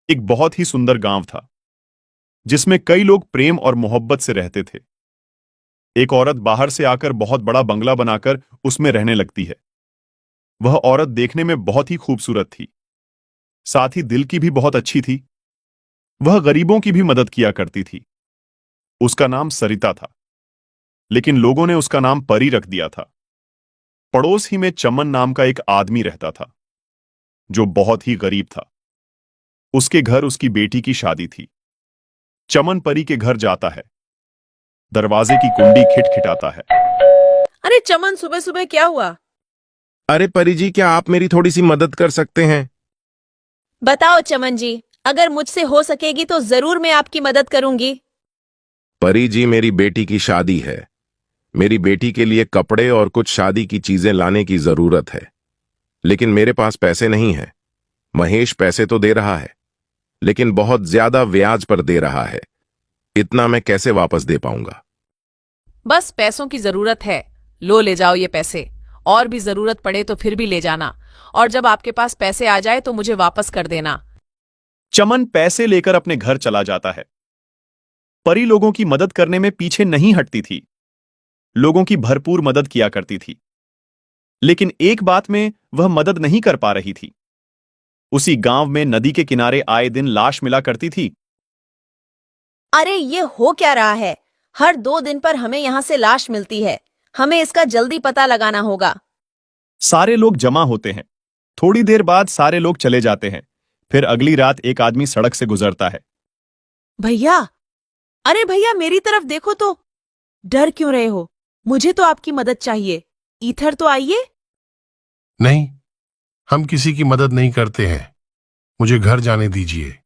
एक बहुत ही सुंदर गांव था जिसमें कई लोग प्रेम और मोहब्बत से रहते थे। एक औरत बाहर से आकर बहुत बड़ा बंगला बनाकर उसमें रहने लगती है। वह औरत देखने में बहुत ही खूबसूरत थी, साथ ही दिल की भी बहुत अच्छी थी। वह गरीबों की भी मदद किया करती थी। उसका नाम सरिता था, लेकिन लोगों ने उसका नाम परी रख दिया था। पड़ोस ही में चमन नाम का एक आदमी रहता था जो बहुत ही गरीब था। उसके घर उसकी बेटी की शादी थी। चमन परी के घर जाता है, दरवाजे की कुंडी खिटखिटाता है। अरे चमन, सुबह सुबह क्या हुआ? अरे परी जी, क्या आप मेरी थोड़ी सी मदद कर सकते हैं? बताओ चमन जी, अगर मुझसे हो सकेगी तो जरूर मैं आपकी मदद करूंगी। परी जी, मेरी बेटी की शादी है। मेरी बेटी के लिए कपड़े और कुछ शादी की चीजें लाने की जरूरत है, लेकिन मेरे पास पैसे नहीं है। महेश पैसे तो दे रहा है, लेकिन बहुत ज्यादा ब्याज पर दे रहा है। इतना मैं कैसे वापस दे पाऊंगा? बस पैसों की जरूरत है, लो ले जाओ ये पैसे। और भी जरूरत पड़े तो फिर भी ले जाना, और जब आपके पास पैसे आ जाए तो मुझे वापस कर देना। चमन पैसे लेकर अपने घर चला जाता है। परी लोगों की मदद करने में पीछे नहीं हटती थी, लोगों की भरपूर मदद किया करती थी। लेकिन एक बात में वह मदद नहीं कर पा रही थी। उसी गांव में नदी के किनारे आए दिन लाश मिला करती थी। अरे ये हो क्या रहा है? हर 2 दिन पर हमें यहाँ से लाश मिलती है। हमें इसका जल्दी पता लगाना होगा। सारे लोग जमा होते हैं। थोड़ी देर बाद सारे लोग चले जाते हैं। फिर अगली रात एक आदमी सड़क से गुजरता है। भैया, अरे भैया मेरी तरफ देखो तो। डर क्यों रहे हो? मुझे तो आपकी मदद चाहिए। इधर तो आइए। नहीं, हम किसी की मदद नहीं करते हैं। मुझे घर जाने दीजिए।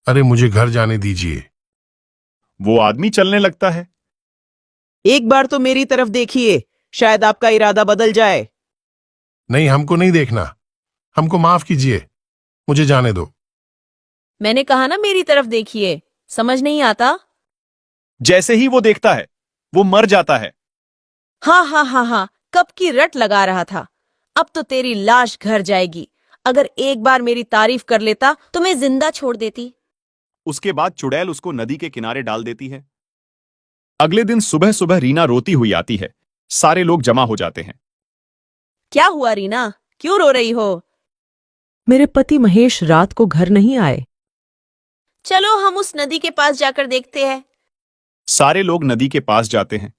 अरे मुझे घर जाने दीजिए। वो आदमी चलने लगता है। एक बार तो मेरी तरफ देखिए, शायद आपका इरादा बदल जाए। नहीं, हमको नहीं देखना। हमको माफ कीजिए, मुझे जाने दो। मैंने कहा ना मेरी तरफ देखिए। समझ नहीं आता? जैसे ही वो देखता है, वो मर जाता है। हाँ हाँ हाँ हाँ, कब की रट लगा रहा था। अब तो तेरी लाश घर जाएगी। अगर एक बार मेरी तारीफ कर लेता तो मैं जिंदा छोड़ देती। उसके बाद चुड़ैल उसको नदी के किनारे डाल देती है। अगले दिन सुबह सुबह रीना रोती हुई आती है। सारे लोग जमा हो जाते हैं। क्या हुआ रीना, क्यों रो रही हो? मेरे पति महेश रात को घर नहीं आए। चलो हम उस नदी के पास जाकर देखते हैं। सारे लोग नदी के पास जाते हैं।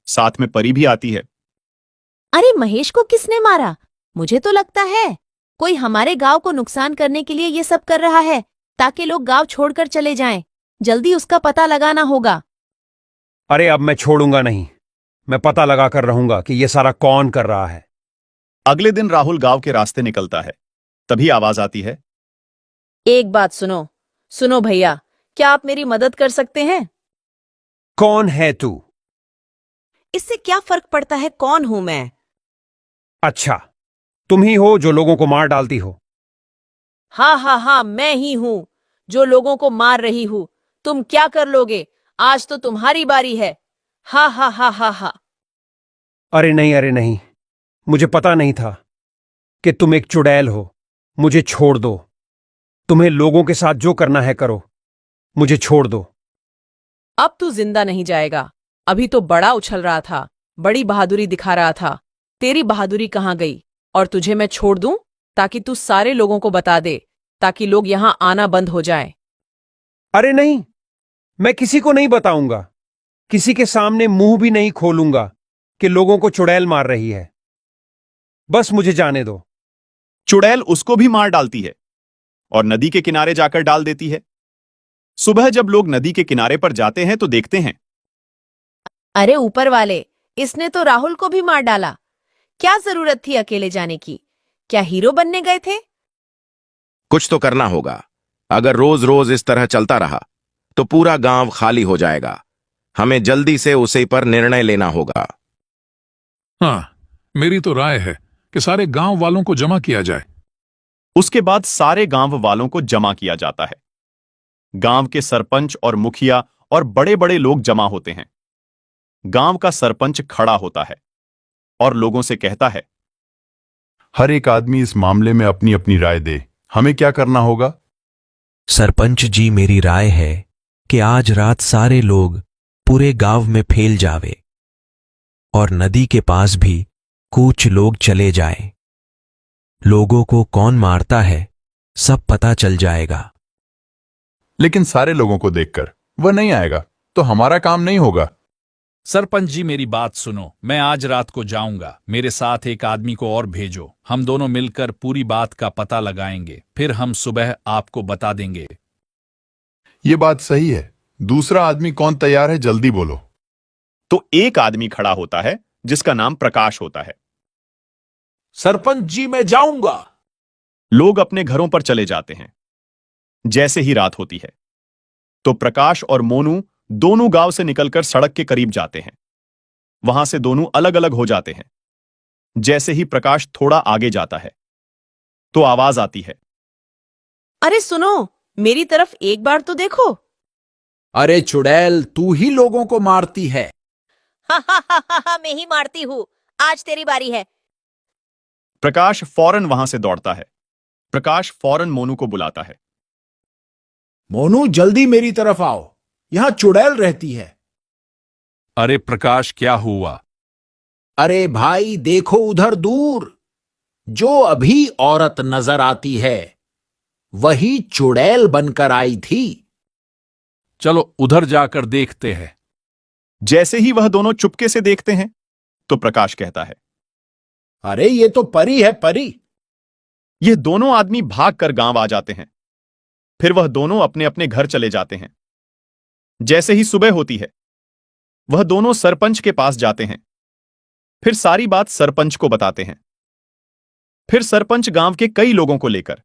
साथ में परी भी आती है। अरे महेश को किसने मारा? मुझे तो लगता है कोई हमारे गांव को नुकसान करने के लिए ये सब कर रहा है, ताकि लोग गांव छोड़कर चले जाएं। जल्दी उसका पता लगाना होगा। अरे अब मैं छोड़ूंगा नहीं। मैं पता लगा कर रहूंगा कि यह सारा कौन कर रहा है। अगले दिन राहुल गांव के रास्ते निकलता है। तभी आवाज आती है। एक बात सुनो। सुनो भैया, क्या आप मेरी मदद कर सकते हैं? कौन है तू? इससे क्या फर्क पड़ता है कौन हूं मैं? अच्छा, तुम ही हो जो लोगों को मार डालती हो। हाँ हाँ हाँ, मैं ही हूं जो लोगों को मार रही हूं। तुम क्या कर लोगे? आज तो तुम्हारी बारी है। हा हा हा हा हा। अरे नहीं, मुझे पता नहीं था कि तुम एक चुड़ैल हो। मुझे छोड़ दो। तुम्हें लोगों के साथ जो करना है करो। मुझे छोड़ दो। अब तू जिंदा नहीं जाएगा। अभी तो बड़ा उछल रहा था, बड़ी बहादुरी दिखा रहा था। तेरी बहादुरी कहाँ गई? और तुझे मैं छोड़ दूं ताकि तू सारे लोगों को बता दे, ताकि लोग यहां आना बंद हो जाए। अरे नहीं, मैं किसी को नहीं बताऊंगा। किसी के सामने मुंह भी नहीं खोलूंगा कि लोगों को चुड़ैल मार रही है। बस मुझे जाने दो। चुड़ैल उसको भी मार डालती है और नदी के किनारे जाकर डाल देती है। सुबह जब लोग नदी के किनारे पर जाते हैं तो देखते हैं। अरे ऊपर वाले, इसने तो राहुल को भी मार डाला। क्या जरूरत थी अकेले जाने की? क्या हीरो बनने गए थे? कुछ तो करना होगा। अगर रोज रोज इस तरह चलता रहा तो पूरा गांव खाली हो जाएगा। हमें जल्दी से उसे पर निर्णय लेना होगा। हाँ, मेरी तो राय है कि सारे गांव वालों को जमा किया जाए। उसके बाद सारे गांव वालों को जमा किया जाता है। गांव के सरपंच और मुखिया और बड़े बड़े लोग जमा होते हैं। गांव का सरपंच खड़ा होता है और लोगों से कहता है, हर एक आदमी इस मामले में अपनी अपनी राय दे। हमें क्या करना होगा? सरपंच जी, मेरी राय है कि आज रात सारे लोग पूरे गांव में फैल जावे और नदी के पास भी कुछ लोग चले जाएं। लोगों को कौन मारता है सब पता चल जाएगा। लेकिन सारे लोगों को देखकर वह नहीं आएगा तो हमारा काम नहीं होगा। सरपंच जी, मेरी बात सुनो। मैं आज रात को जाऊंगा, मेरे साथ एक आदमी को और भेजो। हम दोनों मिलकर पूरी बात का पता लगाएंगे, फिर हम सुबह आपको बता देंगे। ये बात सही है। दूसरा आदमी कौन तैयार है, जल्दी बोलो। तो एक आदमी खड़ा होता है जिसका नाम प्रकाश होता है। सरपंच जी, मैं जाऊंगा। लोग अपने घरों पर चले जाते हैं। जैसे ही रात होती है तो प्रकाश और मोनू दोनों गांव से निकलकर सड़क के करीब जाते हैं। वहां से दोनों अलग अलग हो जाते हैं। जैसे ही प्रकाश थोड़ा आगे जाता है तो आवाज आती है, अरे सुनो, मेरी तरफ एक बार तो देखो। अरे चुड़ैल, तू ही लोगों को मारती है। मैं ही मारती हूँ। आज तेरी बारी है। प्रकाश फौरन वहां से दौड़ता है। प्रकाश फौरन मोनू को बुलाता है। मोनू, जल्दी मेरी तरफ आओ, यहां चुड़ैल रहती है। अरे प्रकाश, क्या हुआ? अरे भाई, देखो उधर दूर, जो अभी औरत नजर आती है वही चुड़ैल बनकर आई थी। चलो उधर जाकर देखते हैं। जैसे ही वह दोनों चुपके से देखते हैं तो प्रकाश कहता है, अरे ये तो परी है, परी। ये दोनों आदमी भागकर गांव आ जाते हैं। फिर वह दोनों अपने अपने घर चले जाते हैं। जैसे ही सुबह होती है वह दोनों सरपंच के पास जाते हैं। फिर सारी बात सरपंच को बताते हैं। फिर सरपंच गांव के कई लोगों को लेकर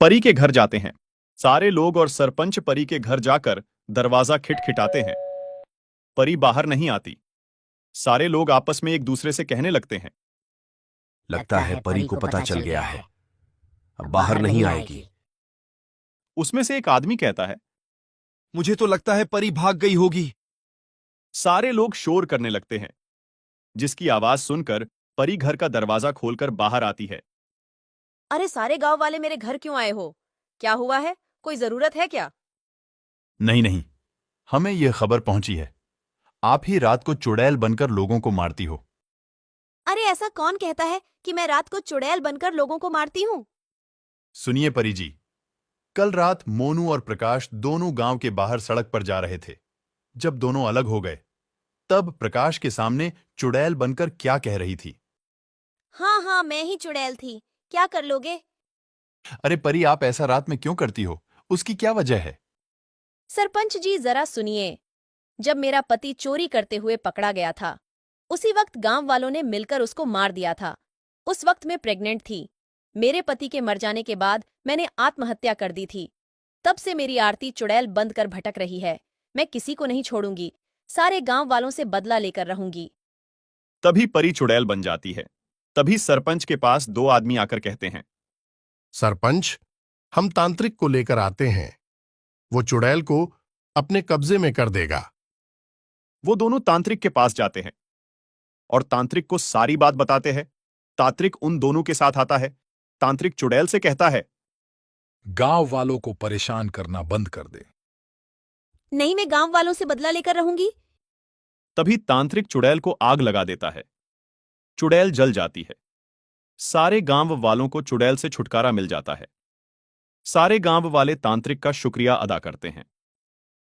परी के घर जाते हैं। सारे लोग और सरपंच परी के घर जाकर दरवाजा खिटखिटाते हैं। परी बाहर नहीं आती। सारे लोग आपस में एक दूसरे से कहने लगते हैं, लगता है परी को पता चल गया है, अब बाहर नहीं आएगी। उसमें से एक आदमी कहता है, मुझे तो लगता है परी भाग गई होगी। सारे लोग शोर करने लगते हैं, जिसकी आवाज सुनकर परी घर का दरवाजा खोलकर बाहर आती है। अरे सारे गांव वाले मेरे घर क्यों आए हो? क्या हुआ है? कोई जरूरत है क्या? नहीं नहीं, हमें यह खबर पहुंची है, आप ही रात को चुड़ैल बनकर लोगों को मारती हो। अरे ऐसा कौन कहता है कि मैं रात को चुड़ैल बनकर लोगों को मारती हूँ? सुनिए परी जी, कल रात मोनू और प्रकाश दोनों गांव के बाहर सड़क पर जा रहे थे। जब दोनों अलग हो गए तब प्रकाश के सामने चुड़ैल बनकर क्या कह रही थी। हाँ हाँ, मैं ही चुड़ैल थी। क्या कर लोगे? अरे परी, आप ऐसा रात में क्यों करती हो? उसकी क्या वजह है? सरपंच जी, जरा सुनिए। जब मेरा पति चोरी करते हुए पकड़ा गया था, उसी वक्त गांव वालों ने मिलकर उसको मार दिया था। उस वक्त मैं प्रेग्नेंट थी। मेरे पति के मर जाने के बाद मैंने आत्महत्या कर दी थी। तब से मेरी आरती चुड़ैल बंद कर भटक रही है। मैं किसी को नहीं छोड़ूंगी। सारे गांव वालों से बदला लेकर रहूंगी। तभी परी चुड़ैल बन जाती है। तभी सरपंच के पास दो आदमी आकर कहते हैं, सरपंच, हम तांत्रिक को लेकर आते हैं, वो चुड़ैल को अपने कब्जे में कर देगा। वो दोनों तांत्रिक के पास जाते हैं और तांत्रिक को सारी बात बताते हैं। तांत्रिक उन दोनों के साथ आता है। तांत्रिक चुड़ैल से कहता है, गांव वालों को परेशान करना बंद कर दे। नहीं, मैं गांव वालों से बदला लेकर रहूंगी। तभी तांत्रिक चुड़ैल को आग लगा देता है। चुड़ैल जल जाती है। सारे गांव वालों को चुड़ैल से छुटकारा मिल जाता है। सारे गांव वाले तांत्रिक का शुक्रिया अदा करते हैं।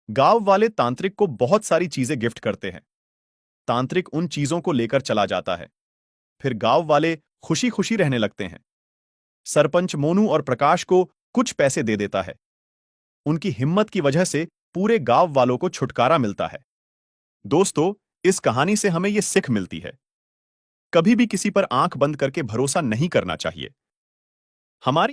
गांव वाले तांत्रिक को बहुत सारी चीजें गिफ्ट करते हैं। तांत्रिक उन चीजों को लेकर चला जाता है। फिर गांव वाले खुशी खुशी रहने लगते हैं। सरपंच मोनू और प्रकाश को कुछ पैसे दे देता है। उनकी हिम्मत की वजह से पूरे गांव वालों को छुटकारा मिलता है। दोस्तों, इस कहानी से हमें यह सीख मिलती है, कभी भी किसी पर आंख बंद करके भरोसा नहीं करना चाहिए। हमारी